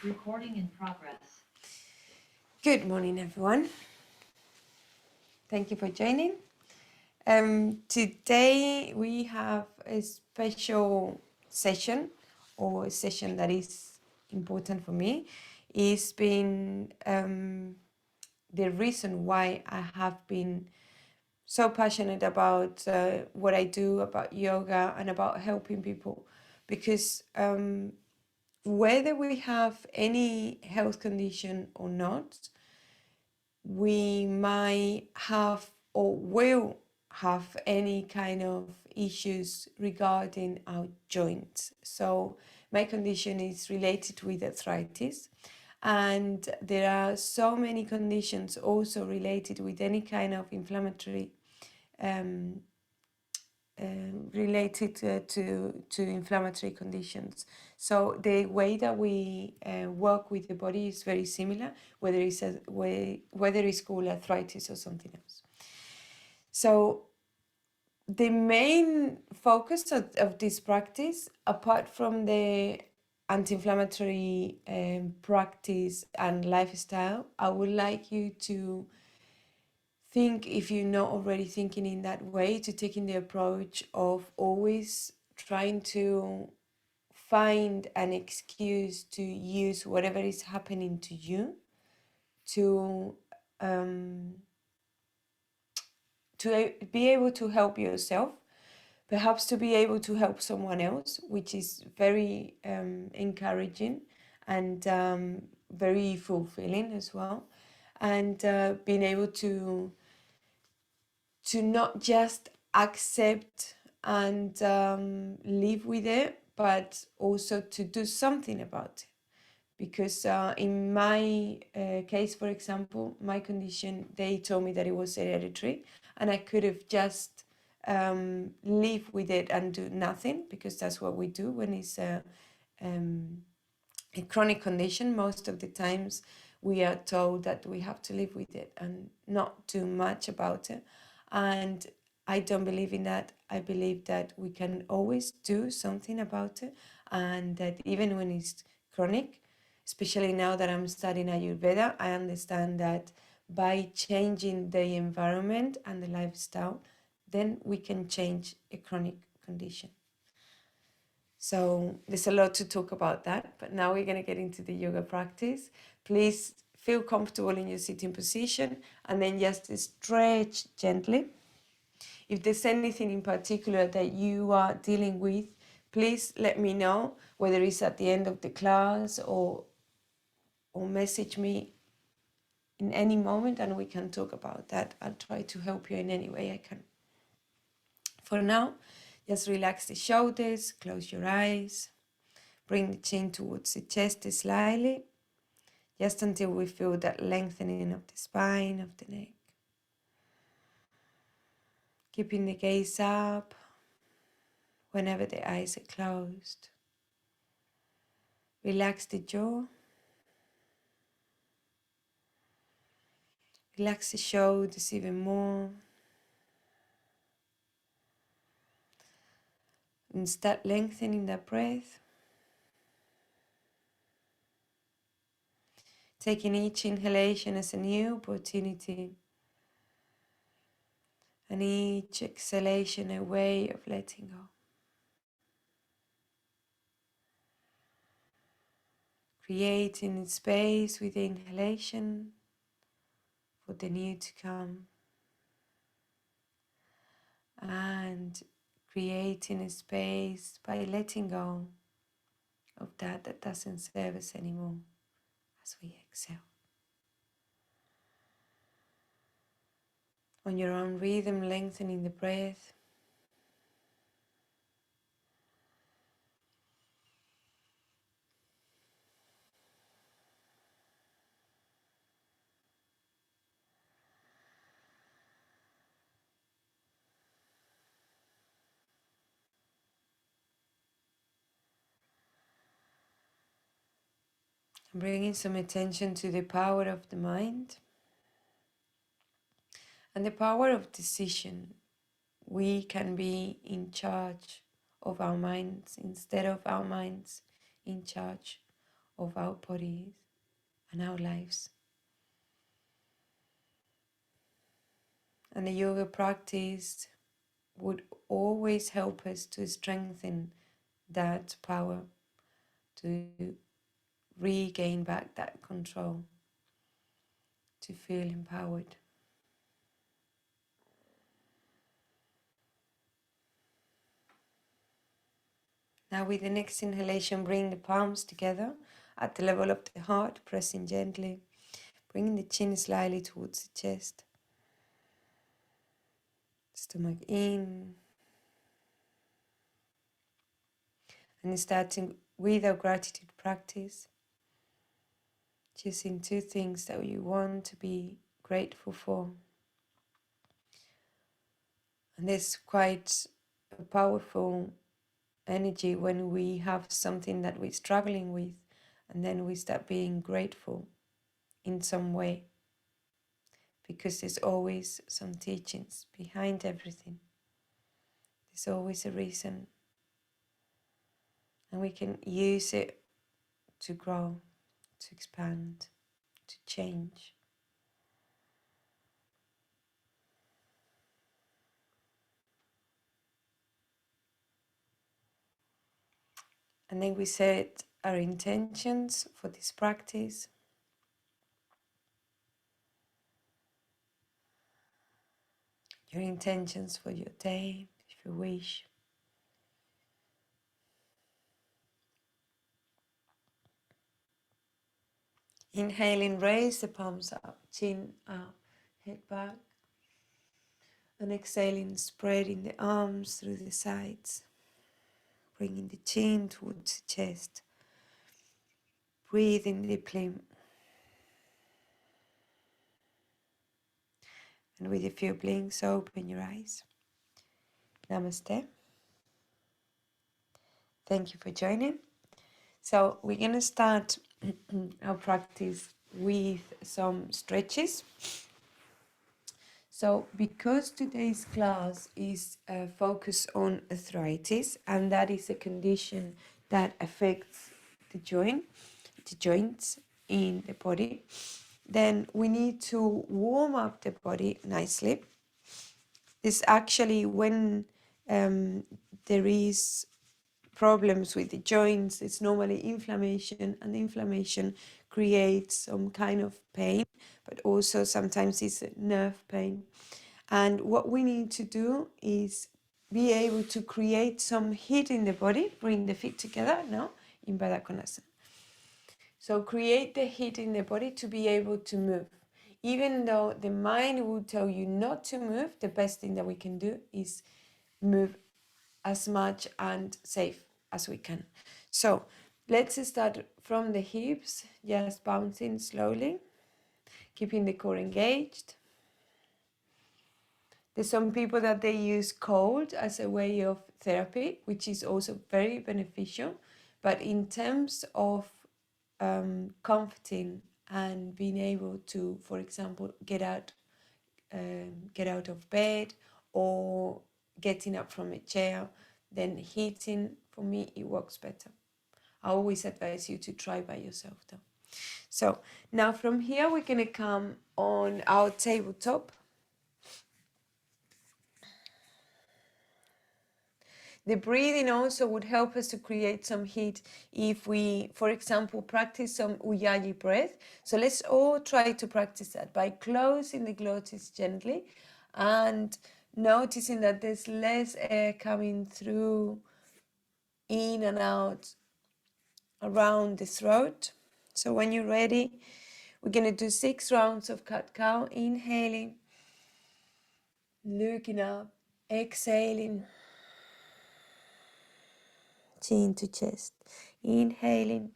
Recording in progress. Good morning, everyone. Thank you for joining. Today we have a special session, or a session that is important for me. It's been the reason why I have been so passionate about what I do, about yoga, and about helping people, because whether we have any health condition or not, we might have or will have any kind of issues regarding our joints. So my condition is related with arthritis, and there are so many conditions also related with any kind of inflammatory um, related to inflammatory conditions. So the way that we work with the body is very similar, whether it's called arthritis or something else. So the main focus of this practice, apart from the anti-inflammatory practice and lifestyle, I would like you to think, if you're not already thinking in that way, to taking the approach of always trying to find an excuse to use whatever is happening to you to um, be able to help yourself, perhaps to be able to help someone else, which is very encouraging and very fulfilling as well, and being able to not just accept and live with it, but also to do something about it. Because in my case, for example, my condition, they told me that it was hereditary, and I could have just live with it and do nothing, because that's what we do when it's a chronic condition. Most of the times we are told that we have to live with it and not do much about it. And I don't believe in that. I believe that we can always do something about it, and that even when it's chronic, especially now that I'm studying Ayurveda, I understand that by changing the environment and the lifestyle, then we can change a chronic condition. So there's a lot to talk about that, but now we're going to get into the yoga practice. Please feel comfortable in your sitting position, and then just stretch gently. If there's anything in particular that you are dealing with, please let me know, whether it's at the end of the class or message me in any moment, and we can talk about that. I'll try to help you in any way I can. For now, just relax the shoulders, close your eyes. Bring the chin towards the chest slightly, just until we feel that lengthening of the spine, of the neck. Keeping the gaze up whenever the eyes are closed. Relax the jaw. Relax the shoulders even more. And start lengthening that breath. Taking each inhalation as a new opportunity, and each exhalation a way of letting go. Creating space with the inhalation for the new to come, and creating a space by letting go of that doesn't serve us anymore as we exhale. On your own rhythm, lengthening the breath. Bringing some attention to the power of the mind and the power of decision. We can be in charge of our minds instead of our minds in charge of our bodies and our lives. And the yoga practice would always help us to strengthen that power, to regain back that control, to feel empowered. Now with the next inhalation, bring the palms together at the level of the heart, pressing gently, bringing the chin slightly towards the chest. Stomach in. And starting with our gratitude practice, choosing 2 things that you want to be grateful for. And there's quite a powerful energy when we have something that we're struggling with and then we start being grateful in some way, because there's always some teachings behind everything. There's always a reason, and we can use it to grow, to expand, to change. And then we set our intentions for this practice. Your intentions for your day, if you wish. Inhaling, raise the palms up, chin up, head back. And exhaling, spreading the arms through the sides. Bringing the chin towards the chest. Breathing deeply. And with a few blinks, open your eyes. Namaste. Thank you for joining. So we're going to start our practice with some stretches. So because today's class is focused on arthritis, and that is a condition that affects the joints in the body, then we need to warm up the body nicely. This actually, when there is problems with the joints, it's normally inflammation, and inflammation creates some kind of pain, but also sometimes it's a nerve pain. And what we need to do is be able to create some heat in the body. Bring the feet together now in Baddha Konasana. So create the heat in the body to be able to move. Even though the mind will tell you not to move, the best thing that we can do is move as much and safe as we can. So let's start from the hips, just bouncing slowly, keeping the core engaged. There's some people that they use cold as a way of therapy, which is also very beneficial. But in terms of comforting and being able to, for example, get out of bed or getting up from a chair, then heating, for me, it works better. I always advise you to try by yourself though. So now from here, we're going to come on our tabletop. The breathing also would help us to create some heat if we, for example, practice some Ujjayi breath. So let's all try to practice that by closing the glottis gently and noticing that there's less air coming through, in and out, around the throat. So when you're ready, we're going to do 6 rounds of cat-cow. Inhaling, looking up, exhaling, chin to chest. Inhaling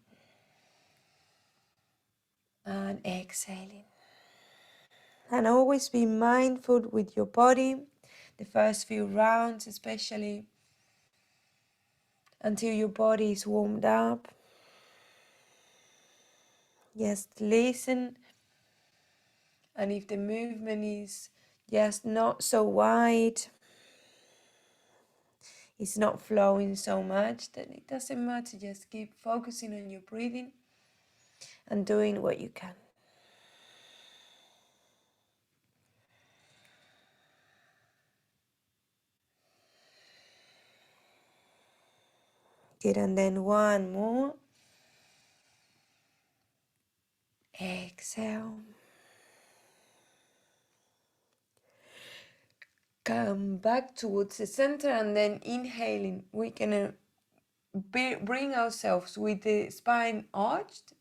and exhaling. And always be mindful with your body, the first few rounds especially, until your body is warmed up. Just listen, and if the movement is just not so wide, it's not flowing so much, then it doesn't matter. Just keep focusing on your breathing. and doing what you can. Good, and then one more. Exhale. Come back towards the center and then inhaling. We're gonna bring ourselves with the spine arched,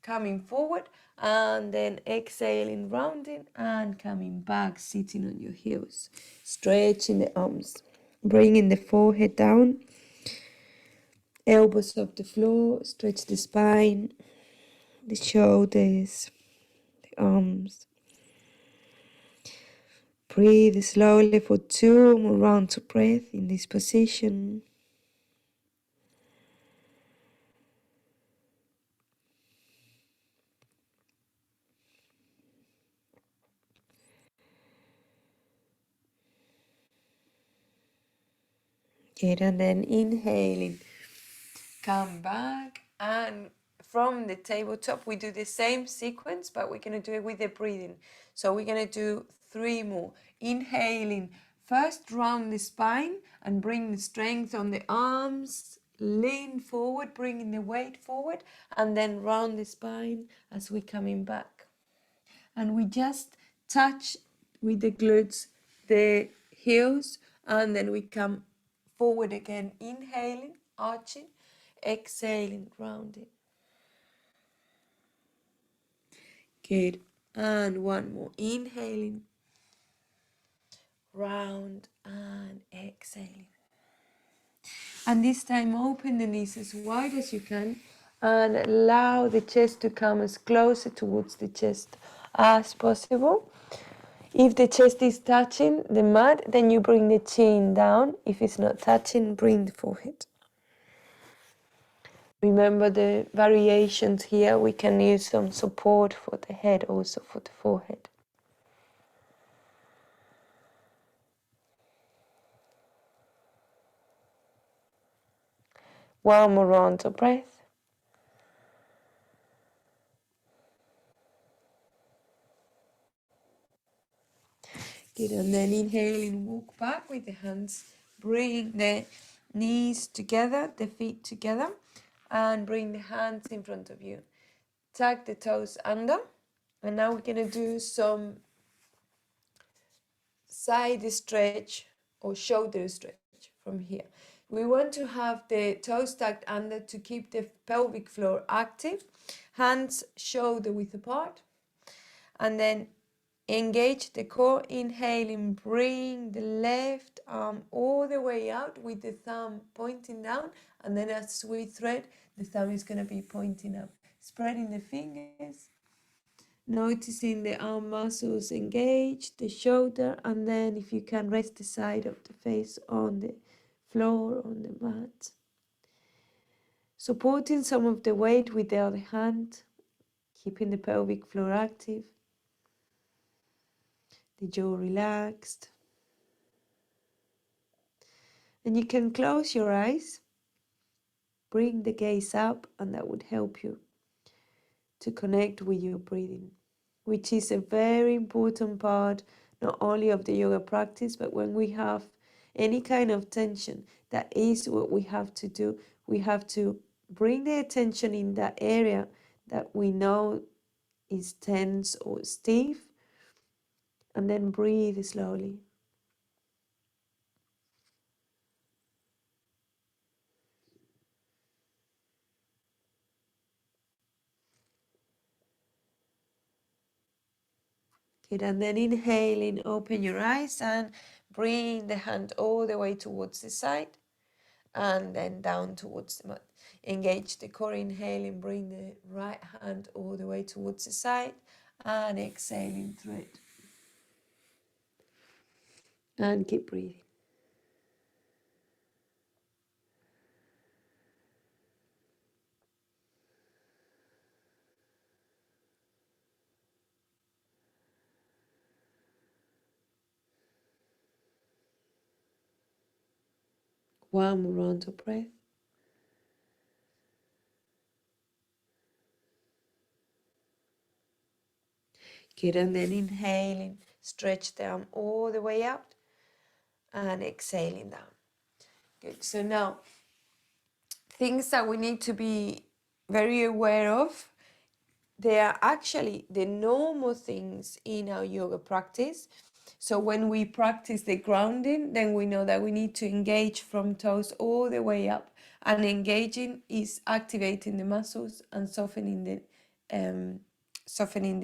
coming forward, and then exhaling, rounding, and coming back, sitting on your heels, stretching the arms, bringing the forehead down, elbows off the floor, stretch the spine, the shoulders, the arms. Breathe slowly for 2 more rounds of breath in this position. Good, and then inhaling, come back, and from the tabletop we do the same sequence, but we're going to do it with the breathing. So we're going to do 3 more. Inhaling, first round the spine and bring the strength on the arms, lean forward, bringing the weight forward, and then round the spine as we're coming back. And we just touch with the glutes the heels, and then we come forward again, inhaling, arching, exhaling, rounding. Good. And one more, inhaling, round, and exhaling. And this time open the knees as wide as you can and allow the chest to come as closer towards the chest as possible. If the chest is touching the mat, then you bring the chin down. If it's not touching, bring the forehead. Remember the variations here. We can use some support for the head, also for the forehead. One more round of breath. Good, and then inhaling, walk back with the hands. Bring the knees together, the feet together, and bring the hands in front of you. Tuck the toes under, and now we're going to do some side stretch or shoulder stretch from here. We want to have the toes tucked under to keep the pelvic floor active. Hands shoulder width apart, and then engage the core, inhaling, bring the left arm all the way out with the thumb pointing down, and then as we thread, the thumb is going to be pointing up. Spreading the fingers, noticing the arm muscles engage, the shoulder, and then if you can rest the side of the face on the floor, on the mat. Supporting some of the weight with the other hand, keeping the pelvic floor active. The jaw relaxed. And you can close your eyes, bring the gaze up, and that would help you to connect with your breathing, which is a very important part not only of the yoga practice, but when we have any kind of tension, that is what we have to do. We have to bring the attention in that area that we know is tense or stiff, and then breathe slowly. Good, and then inhaling, open your eyes and bring the hand all the way towards the side and then down towards the mat. Engage the core, inhaling, bring the right hand all the way towards the side and exhaling through it. And keep breathing. One more round of breath. Good, and then inhaling, stretch the arm all the way out and exhaling down. Good, so now things that we need to be very aware of, they are actually the normal things in our yoga practice. So when we practice the grounding, then we know that we need to engage from toes all the way up. And engaging is activating the muscles and softening the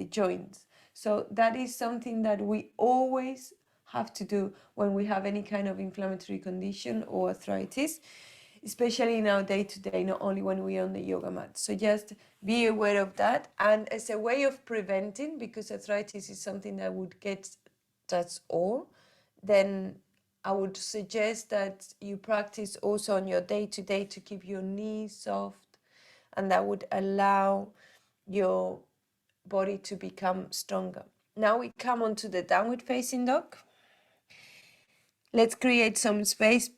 joints. So that is something that we always have to do when we have any kind of inflammatory condition or arthritis, especially in our day-to-day, not only when we're on the yoga mat. So just be aware of that. And as a way of preventing, because arthritis is something that would get us all, then I would suggest that you practice also on your day-to-day to keep your knees soft, and that would allow your body to become stronger. Now we come on to the downward facing dog. Let's create some space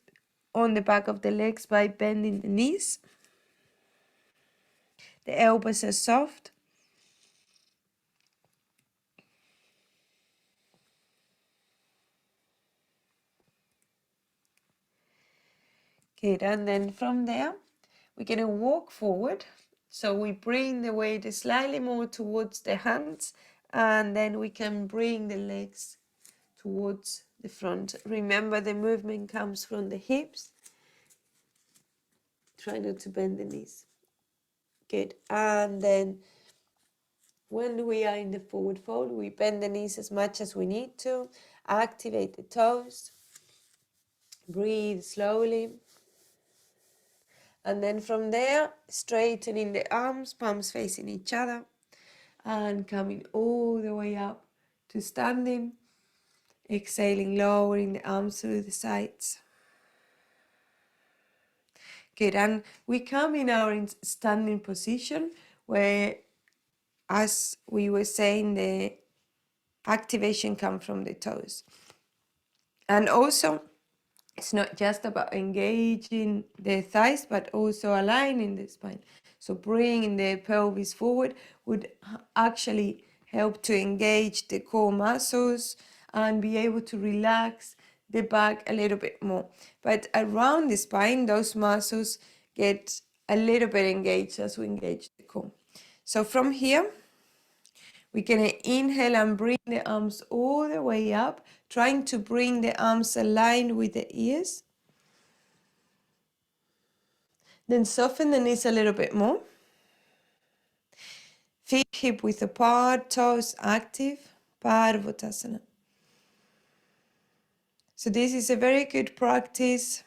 on the back of the legs by bending the knees. The elbows are soft. Good, and then from there, we're going to walk forward. So we bring the weight slightly more towards the hands, and then we can bring the legs towards the front. Remember, the movement comes from the hips. Try not to bend the knees. Good, and then when we are in the forward fold, we bend the knees as much as we need to, activate the toes, breathe slowly. And then from there, straightening the arms, palms facing each other, and coming all the way up to standing. Exhaling, lowering the arms through the sides. Good, and we come in our standing position where, as we were saying, the activation comes from the toes. And also, it's not just about engaging the thighs, but also aligning the spine. So bringing the pelvis forward would actually help to engage the core muscles and be able to relax the back a little bit more. But around the spine, those muscles get a little bit engaged as we engage the core. So from here, we're going to inhale and bring the arms all the way up, trying to bring the arms aligned with the ears. Then soften the knees a little bit more. Feet hip width apart, toes active, Parvatasana. So this is a very good practice,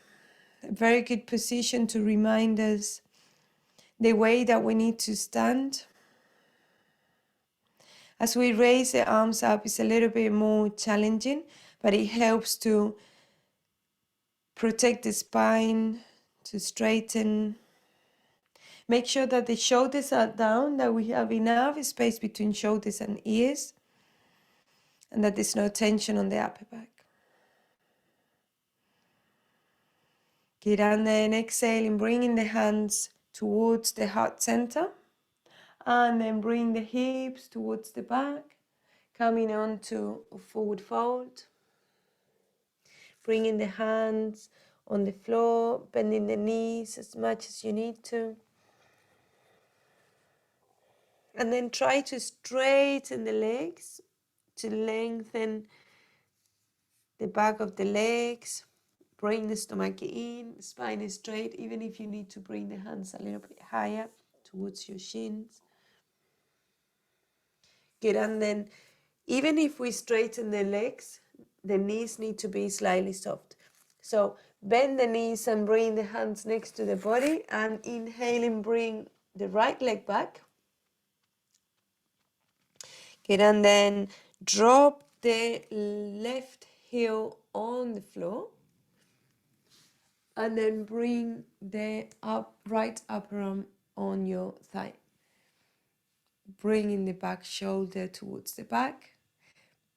a very good position to remind us the way that we need to stand. As we raise the arms up, it's a little bit more challenging, but it helps to protect the spine, to straighten. Make sure that the shoulders are down, that we have enough space between shoulders and ears, and that there's no tension on the upper back. Good, and then exhaling, bringing the hands towards the heart center, and then bring the hips towards the back, coming on to a forward fold, bringing the hands on the floor, bending the knees as much as you need to. And then try to straighten the legs, to lengthen the back of the legs. Bring the stomach in, spine is straight, even if you need to bring the hands a little bit higher towards your shins. Good, and then even if we straighten the legs, the knees need to be slightly soft. So bend the knees and bring the hands next to the body, and inhaling, bring the right leg back. Good, and then drop the left heel on the floor. And then bring the right upper arm on your thigh. Bringing the back shoulder towards the back.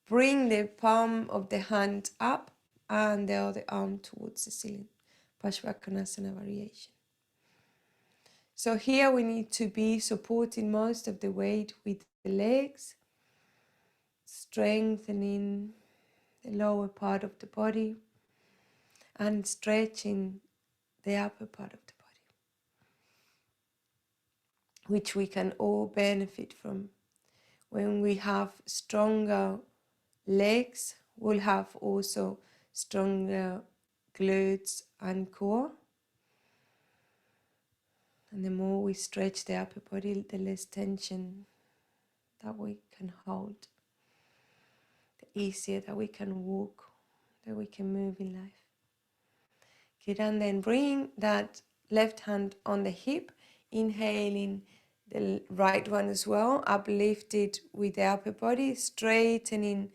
Bring the palm of the hand up and the other arm towards the ceiling. Parsvakonasana variation. So here we need to be supporting most of the weight with the legs. strengthening the lower part of the body and stretching the upper part of the body, which we can all benefit from. When we have stronger legs, we'll have also stronger glutes and core. And the more we stretch the upper body, the less tension that we can hold, the easier that we can walk, that we can move in life. Good, and then bring that left hand on the hip, inhaling the right one as well, uplifted with the upper body, straightening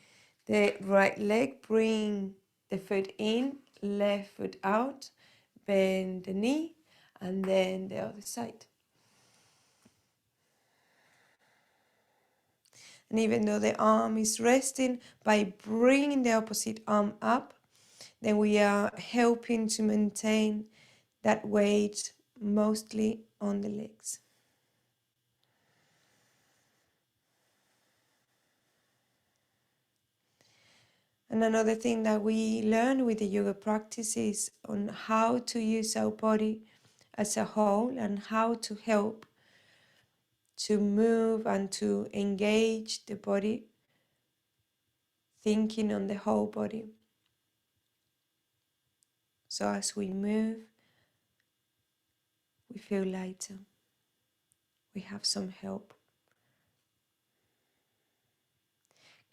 the right leg, bring the foot in, left foot out, bend the knee, and then the other side. And even though the arm is resting, by bringing the opposite arm up, then we are helping to maintain that weight mostly on the legs. And another thing that we learn with the yoga practice is on how to use our body as a whole and how to help to move and to engage the body, thinking on the whole body. So as we move, we feel lighter. We have some help.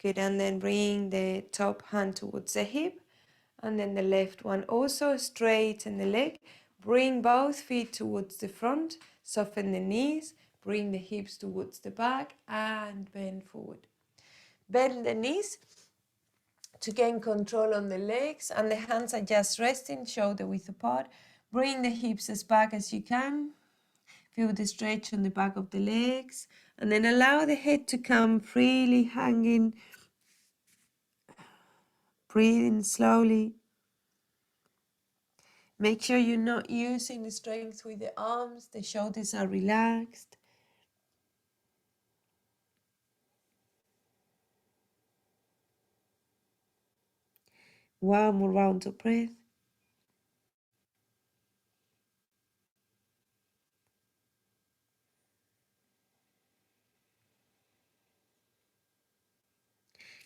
Good, and then bring the top hand towards the hip, and then the left one also, straighten the leg. Bring both feet towards the front, soften the knees, bring the hips towards the back, and bend forward. Bend the knees to gain control on the legs, and the hands are just resting, shoulder width apart. Bring the hips as back as you can. Feel the stretch on the back of the legs, and then allow the head to come freely hanging. Breathing slowly. Make sure you're not using the strength with the arms, the shoulders are relaxed. One more round of breath.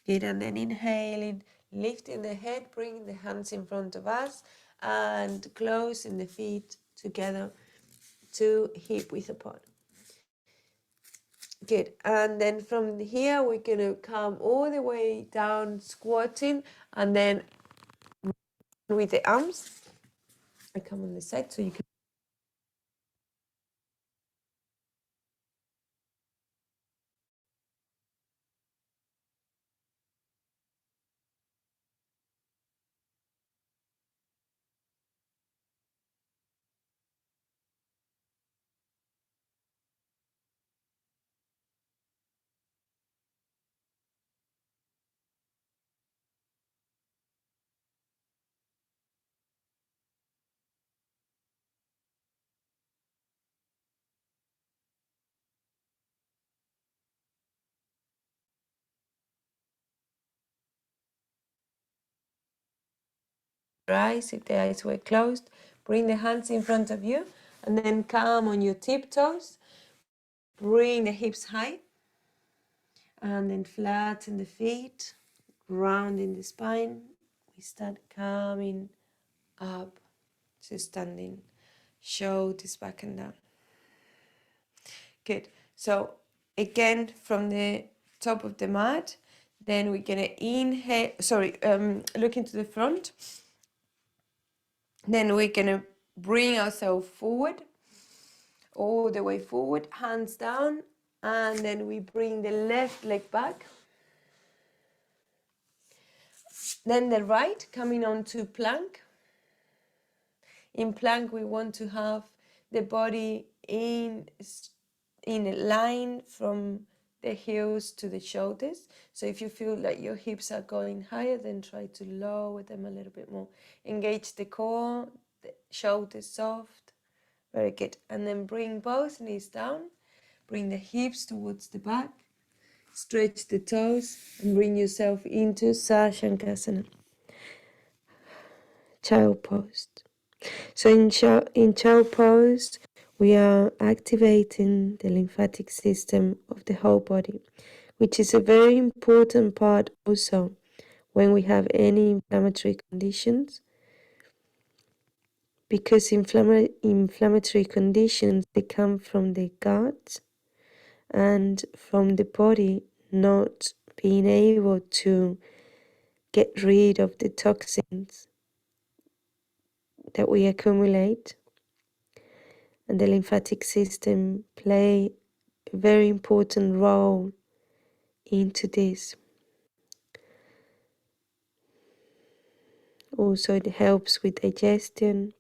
Good, and then inhaling, lifting the head, bringing the hands in front of us, and closing the feet together to hip width apart. Good, and then from here we're going to come all the way down, squatting, and then with the arms, I come on the side so you can eyes, if the eyes were closed, bring the hands in front of you, and then come on your tiptoes, bring the hips high, and then flatten the feet, rounding the spine. We start coming up to standing, shoulders back and down. Good. So again, from the top of the mat, then we're gonna inhale, look into the front. Then we're gonna bring ourselves forward, all the way forward, hands down, and then we bring the left leg back. Then the right, coming on to plank. In plank, we want to have the body in a line from the heels to the shoulders. So if you feel like your hips are going higher, then try to lower them a little bit more. Engage the core, the shoulders soft. Very good. And then bring both knees down. Bring the hips towards the back. Stretch the toes and bring yourself into Sashankasana, child pose. So in child pose, we are activating the lymphatic system of the whole body, which is a very important part also when we have any inflammatory conditions, because inflammatory conditions, they come from the gut and from the body not being able to get rid of the toxins that we accumulate. And the lymphatic system play a very important role into this. Also, it helps with digestion,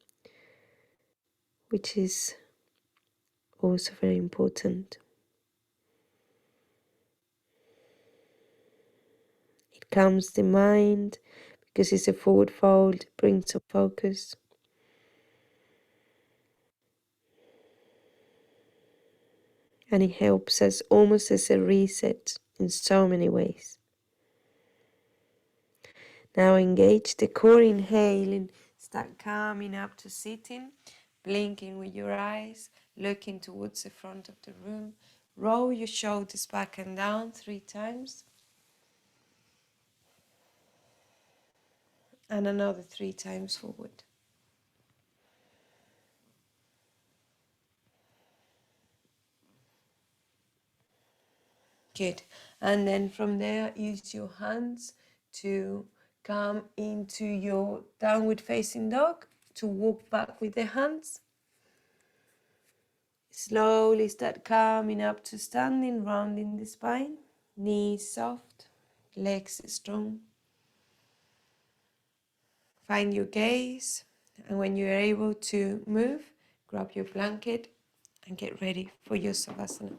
which is also very important. It calms the mind because it's a forward fold, brings some focus. And it helps us almost as a reset in so many ways. Now engage the core, inhale and start coming up to sitting, blinking with your eyes, looking towards the front of the room. Roll your shoulders back and down 3 times. And another 3 times forward. Good. And then from there, use your hands to come into your downward facing dog, to walk back with the hands. Slowly start coming up to standing, rounding the spine, knees soft, legs strong. Find your gaze, and when you're able to move, grab your blanket and get ready for your Savasana.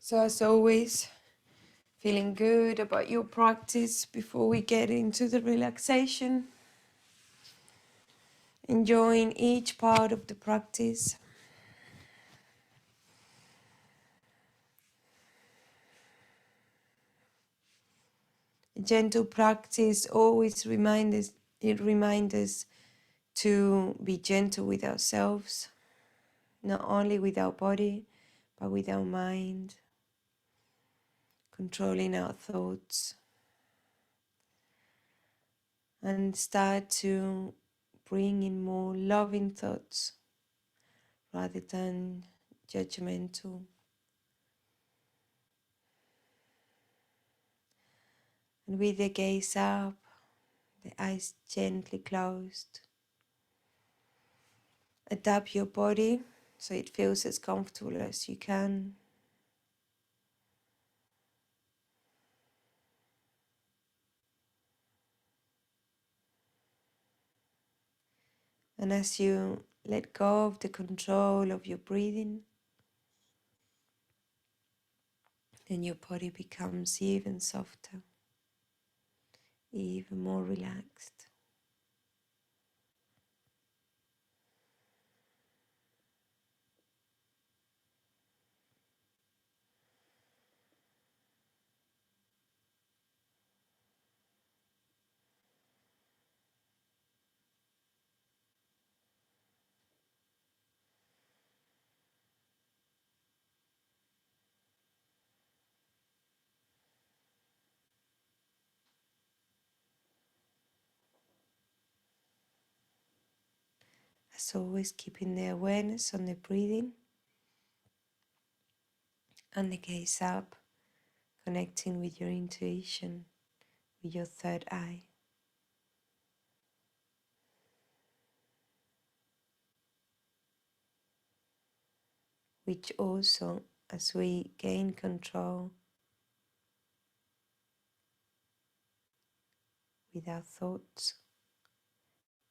So as always, feeling good about your practice before we get into the relaxation. Enjoying each part of the practice. A gentle practice always reminds us to be gentle with ourselves, not only with our body, but with our mind, controlling our thoughts, and start to bring in more loving thoughts rather than judgmental. And with the gaze up, the eyes gently closed, adapt your body so it feels as comfortable as you can. And as you let go of the control of your breathing, then your body becomes even softer, even more relaxed. As always, keeping the awareness on the breathing and the gaze up, connecting with your intuition, with your third eye. Which also, as we gain control with our thoughts,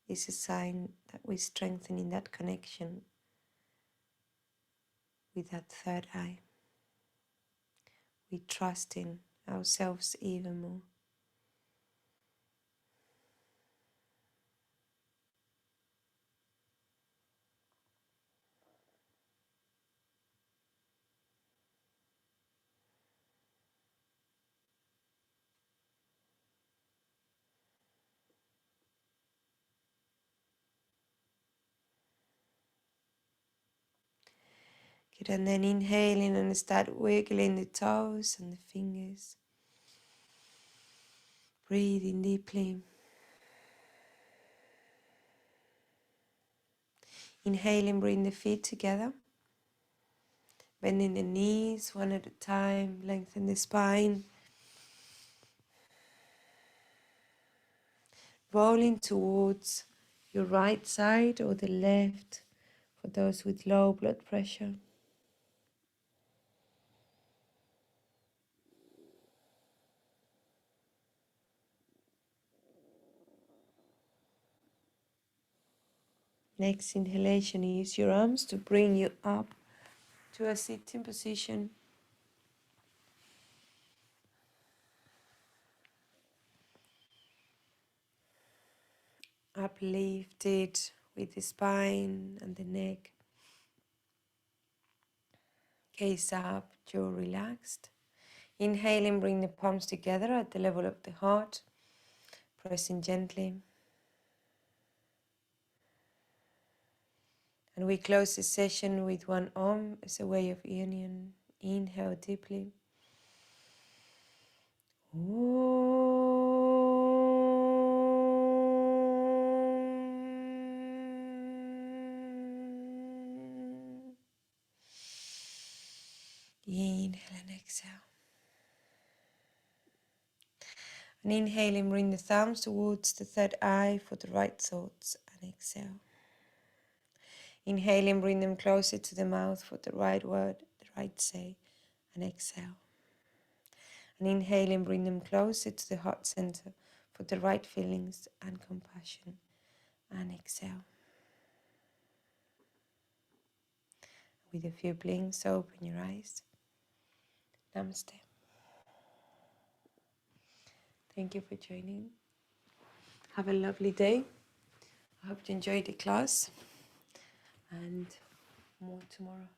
is a sign that we're strengthening that connection with that third eye. We're trusting ourselves even more. Good, and then inhaling and start wiggling the toes and the fingers. Breathing deeply. Inhaling, bring the feet together. Bending the knees one at a time, lengthen the spine. Rolling towards your right side or the left for those with low blood pressure. Next inhalation, use your arms to bring you up to a sitting position. Uplifted with the spine and the neck. Gaze up, jaw relaxed. Inhaling, bring the palms together at the level of the heart. Pressing gently. And we close the session with one Om as a way of union. Inhale deeply. Inhale and exhale. And inhaling, bring the thumbs towards the third eye for the right thoughts and exhale. Inhaling, bring them closer to the mouth for the right word, the right say, and exhale. And inhaling, bring them closer to the heart center for the right feelings and compassion, and exhale. With a few blinks, open your eyes. Namaste. Thank you for joining. Have a lovely day. I hope you enjoyed the class, and more tomorrow.